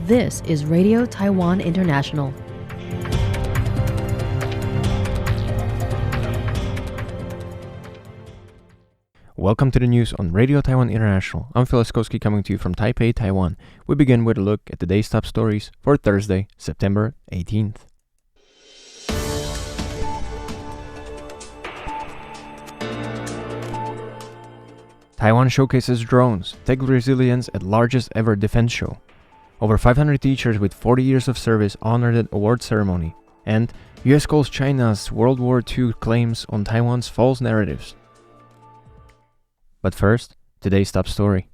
This is Radio Taiwan International. Welcome to the news on Radio Taiwan International. I'm Phil Eskowski coming to you from Taipei, Taiwan. We begin with a look at today's top stories for Thursday, September 18th. Taiwan showcases drones, tech resilience at largest ever defense show. Over 500 teachers with 40 years of service honored at award ceremony. And US calls China's World War II claims on Taiwan's false narratives. But first, today's top story.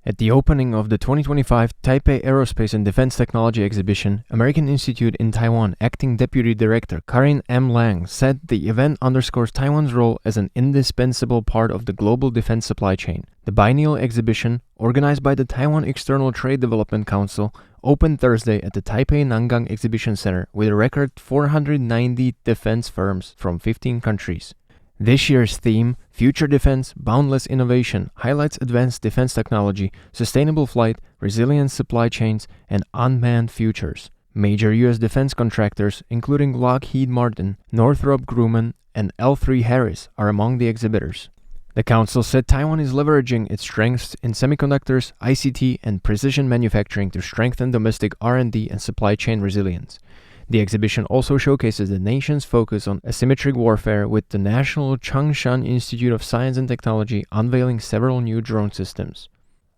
At the opening of the 2025 Taipei Aerospace and Defense Technology Exhibition, American Institute in Taiwan Acting Deputy Director Karin M. Lang said the event underscores Taiwan's role as an indispensable part of the global defense supply chain. The biennial exhibition, organized by the Taiwan External Trade Development Council, opened Thursday at the Taipei Nangang Exhibition Center with a record 490 defense firms from 15 countries. This year's theme, Future Defense, Boundless Innovation, highlights advanced defense technology, sustainable flight, resilient supply chains, and unmanned futures. Major U.S. defense contractors, including Lockheed Martin, Northrop Grumman, and L3 Harris, are among the exhibitors. The council said Taiwan is leveraging its strengths in semiconductors, ICT, and precision manufacturing to strengthen domestic R&D and supply chain resilience. The exhibition also showcases the nation's focus on asymmetric warfare, with the National Changshan Institute of Science and Technology unveiling several new drone systems.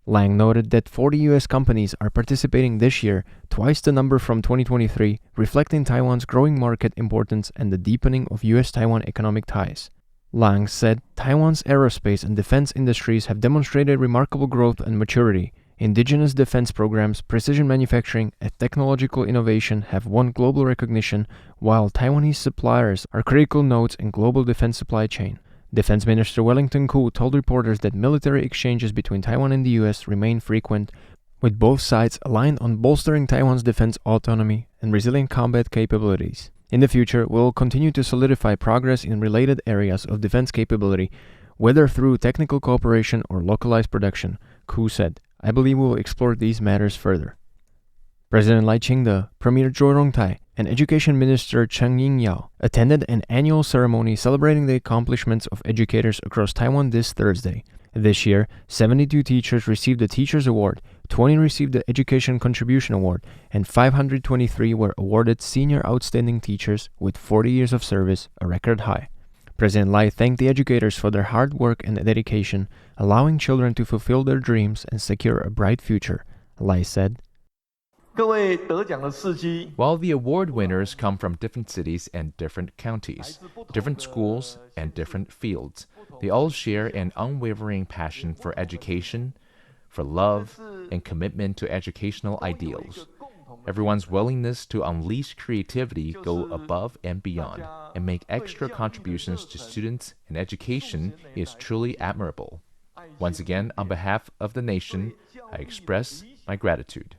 Lang noted that 40 U.S. companies are participating this year, twice the number from 2023, reflecting Taiwan's growing market importance and the deepening of U.S.-Taiwan economic ties. Lang said Taiwan's aerospace and defense industries have demonstrated remarkable growth and maturity. Indigenous defense programs, precision manufacturing, and technological innovation have won global recognition, while Taiwanese suppliers are critical nodes in global defense supply chain. Defense Minister Wellington Koo told reporters that military exchanges between Taiwan and the U.S. remain frequent, with both sides aligned on bolstering Taiwan's defense autonomy and resilient combat capabilities. In the future, we will continue to solidify progress in related areas of defense capability, whether through technical cooperation or localized production, Koo said. I believe we will explore these matters further. President Lai Ching-te, Premier Zhou Rongtai, and Education Minister Cheng Ying-yao attended an annual ceremony celebrating the accomplishments of educators across Taiwan this Thursday. This year, 72 teachers received the Teachers Award, 20 received the Education Contribution Award, and 523 were awarded Senior Outstanding Teachers with 40 years of service, a record high. President Lai thanked the educators for their hard work and dedication, allowing children to fulfill their dreams and secure a bright future. Lai said, While the award winners come from different cities and different counties, different schools and different fields, they all share an unwavering passion for education, for love, and commitment to educational ideals. Everyone's willingness to unleash creativity, go above and beyond, and make extra contributions to students and education is truly admirable. Once again, on behalf of the nation, I express my gratitude.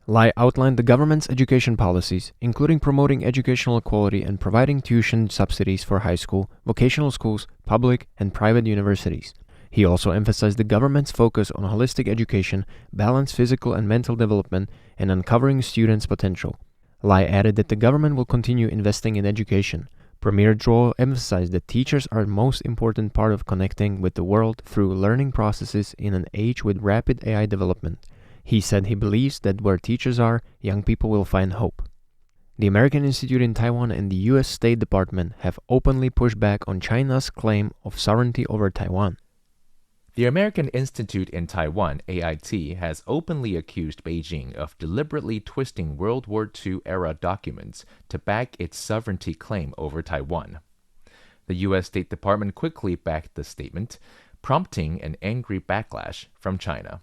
Lai outlined the government's education policies, including promoting educational equality and providing tuition subsidies for high school, vocational schools, public and private universities. He also emphasized the government's focus on holistic education, balanced physical and mental development, and uncovering students' potential. Lai added that the government will continue investing in education. Premier Zhou emphasized that teachers are the most important part of connecting with the world through learning processes in an age with rapid AI development. He said he believes that where teachers are, young people will find hope. The American Institute in Taiwan and the U.S. State Department have openly pushed back on China's claim of sovereignty over Taiwan. The American Institute in Taiwan, AIT, has openly accused Beijing of deliberately twisting World War II-era documents to back its sovereignty claim over Taiwan. The U.S. State Department quickly backed the statement, prompting an angry backlash from China.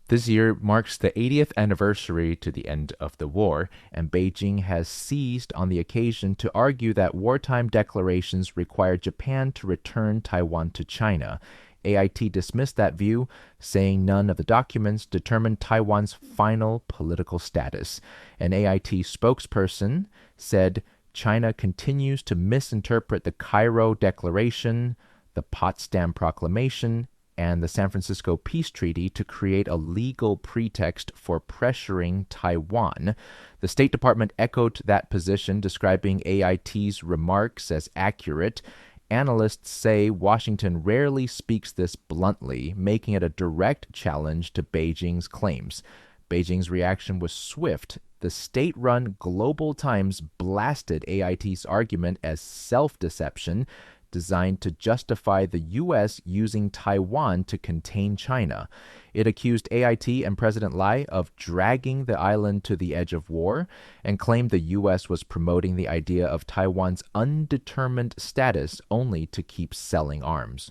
This year marks the 80th anniversary to the end of the war, and Beijing has seized on the occasion to argue that wartime declarations require Japan to return Taiwan to China. AIT dismissed that view, saying none of the documents determined Taiwan's final political status. An AIT spokesperson said China continues to misinterpret the Cairo Declaration, the Potsdam Proclamation, and the San Francisco Peace Treaty to create a legal pretext for pressuring Taiwan. The State Department echoed that position, describing AIT's remarks as accurate. Analysts say Washington rarely speaks this bluntly, making it a direct challenge to Beijing's claims. Beijing's reaction was swift. The state-run Global Times blasted AIT's argument as self-deception, designed to justify the U.S. using Taiwan to contain China. It accused AIT and President Lai of dragging the island to the edge of war and claimed the U.S. was promoting the idea of Taiwan's undetermined status only to keep selling arms.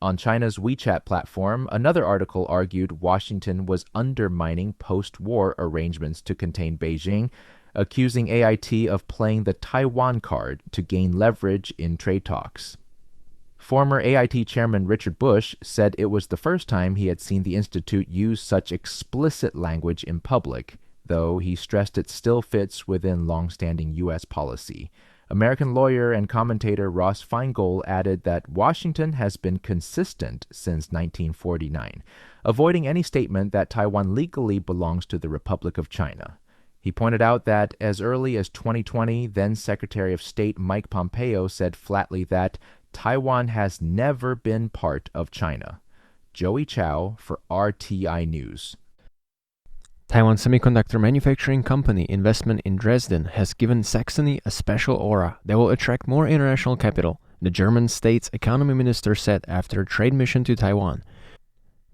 On China's WeChat platform, another article argued Washington was undermining post-war arrangements to contain Beijing, accusing AIT of playing the Taiwan card to gain leverage in trade talks. Former AIT chairman Richard Bush said it was the first time he had seen the institute use such explicit language in public, though he stressed it still fits within long-standing U.S. policy. American lawyer and commentator Ross Feingold added that Washington has been consistent since 1949, avoiding any statement that Taiwan legally belongs to the Republic of China. He pointed out that as early as 2020, then Secretary of State Mike Pompeo said flatly that Taiwan has never been part of China. Joey Chow for RTI News. Taiwan Semiconductor manufacturing company investment in Dresden has given Saxony a special aura that will attract more international capital, the German state's economy minister said after a trade mission to Taiwan.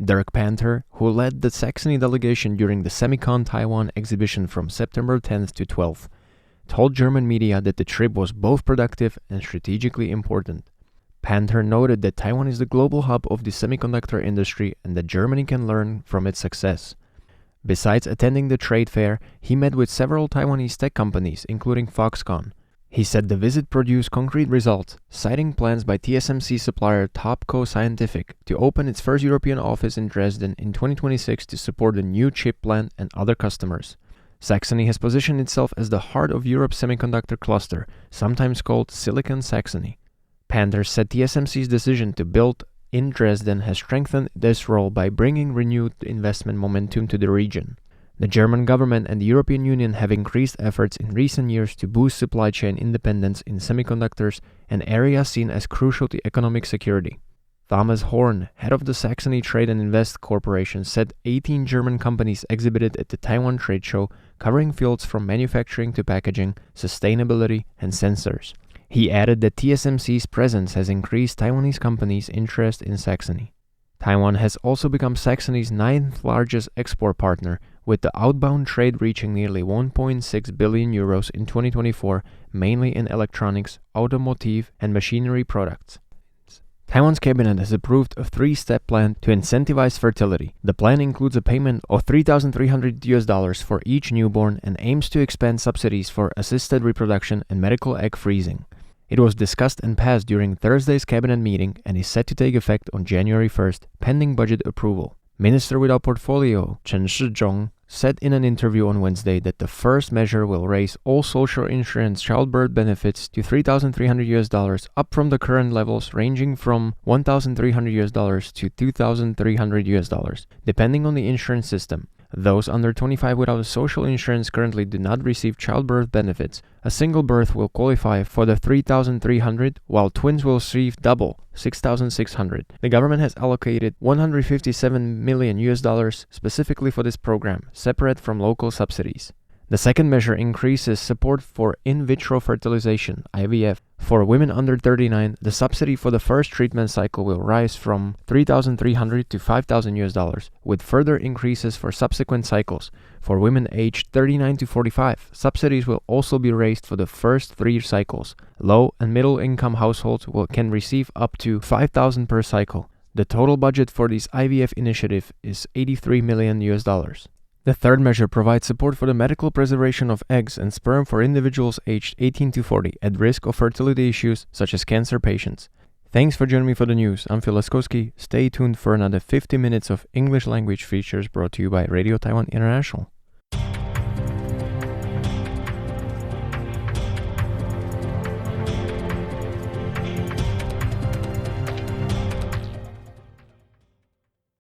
Dirk Panther, who led the Saxony delegation during the Semicon Taiwan exhibition from September 10th to 12th, told German media that the trip was both productive and strategically important. Panther noted that Taiwan is the global hub of the semiconductor industry and that Germany can learn from its success. Besides attending the trade fair, he met with several Taiwanese tech companies, including Foxconn. He said the visit produced concrete results, citing plans by TSMC supplier Topco Scientific to open its first European office in Dresden in 2026 to support the new chip plant and other customers. Saxony has positioned itself as the heart of Europe's semiconductor cluster, sometimes called Silicon Saxony. Panther said TSMC's decision to build in Dresden has strengthened this role by bringing renewed investment momentum to the region. The German government and the European Union have increased efforts in recent years to boost supply chain independence in semiconductors, an area seen as crucial to economic security. Thomas Horn, head of the Saxony Trade and Invest Corporation, said 18 German companies exhibited at the Taiwan trade show, covering fields from manufacturing to packaging, sustainability, and sensors. He added that TSMC's presence has increased Taiwanese companies' interest in Saxony. Taiwan has also become Saxony's 9th largest export partner, with the outbound trade reaching nearly 1.6 billion euros in 2024, mainly in electronics, automotive, and machinery products. Taiwan's cabinet has approved a 3-step plan to incentivize fertility. The plan includes a payment of $3,300 for each newborn and aims to expand subsidies for assisted reproduction and medical egg freezing. It was discussed and passed during Thursday's cabinet meeting and is set to take effect on January 1st, pending budget approval. Minister without portfolio, Chen Shizhong, said in an interview on Wednesday that the first measure will raise all social insurance childbirth benefits to $3,300, up from the current levels ranging from $1,300 to $2,300, depending on the insurance system. Those under 25 without social insurance currently do not receive childbirth benefits. A single birth will qualify for the $3,300, while twins will receive double, $6,600. The government has allocated $157 million specifically for this program, separate from local subsidies. The second measure increases support for in vitro fertilization, IVF. For women under 39, the subsidy for the first treatment cycle will rise from $3,300 to $5,000, with further increases for subsequent cycles. For women aged 39 to 45, subsidies will also be raised for the first 3 cycles. Low and middle income households can receive up to $5,000 per cycle. The total budget for this IVF initiative is $83 million. The third measure provides support for the medical preservation of eggs and sperm for individuals aged 18 to 40 at risk of fertility issues such as cancer patients. Thanks for joining me for the news. I'm Phil Laskowski. Stay tuned for another 50 minutes of English language features brought to you by Radio Taiwan International.